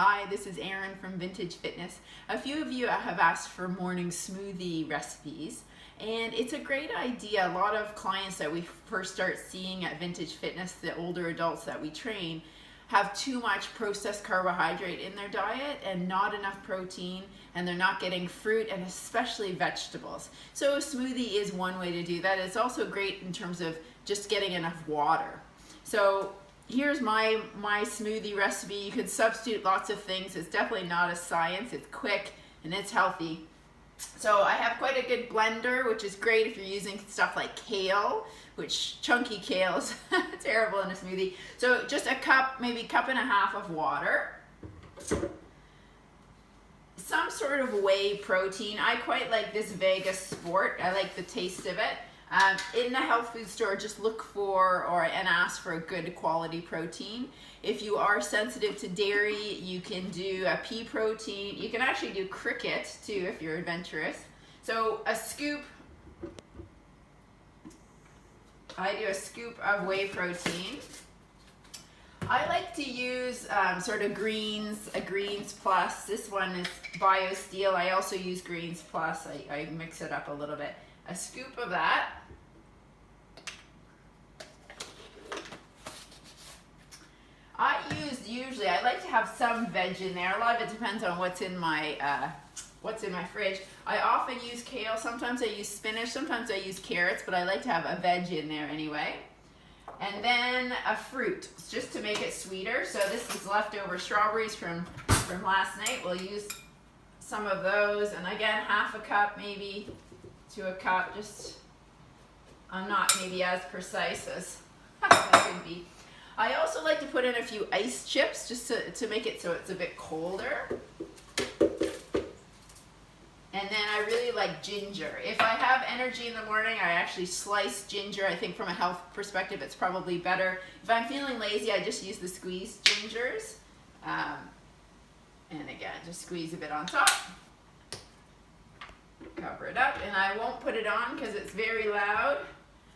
Hi, this is Erin from Vintage Fitness. A few of you have asked for morning smoothie recipes, and it's a great idea. A lot of clients that we first start seeing at Vintage Fitness, the older adults that we train, have too much processed carbohydrate in their diet and not enough protein, and they're not getting fruit and especially vegetables. So a smoothie is one way to do that. It's also great in terms of just getting enough water. So here's my smoothie recipe. You could substitute lots of things. It's definitely not a science. It's quick and it's healthy. So I have quite a good blender, which is great if you're using stuff like kale, which chunky kale is terrible in a smoothie. So just a cup, maybe cup and a half of water. Some sort of whey protein. I quite like this Vega Sport. I like the taste of it. In the health food store, just look for and ask for a good quality protein. If you are sensitive to dairy, you can do a pea protein. You can actually do cricket too if you're adventurous. So a scoop, I do a scoop of whey protein. I like to use sort of greens, a Greens Plus. This one is BioSteel. I also use Greens Plus. I mix it up a little bit. A scoop of that. I like to have some veg in there. A lot of it depends on what's in my fridge. I often use kale. Sometimes I use spinach. Sometimes I use carrots, but I like to have a veg in there anyway. And then a fruit, just to make it sweeter. So this is leftover strawberries from last night. We'll use some of those, and again, half a cup maybe to a cup. Just, I'm not maybe as precise as I could be. I also like to put in a few ice chips just to make it so it's a bit colder. And then I really like ginger. If I have energy in the morning, I actually slice ginger. I think from a health perspective, it's probably better. If I'm feeling lazy, I just use the squeezed gingers. And again, just squeeze a bit on top. Cover it up, and I won't put it on because it's very loud.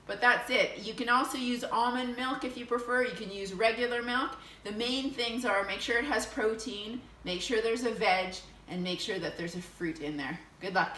But that's it. You can also use almond milk if you prefer. You can use regular milk. The main things are make sure it has protein, make sure there's a veg, and make sure that there's a fruit in there. Good luck.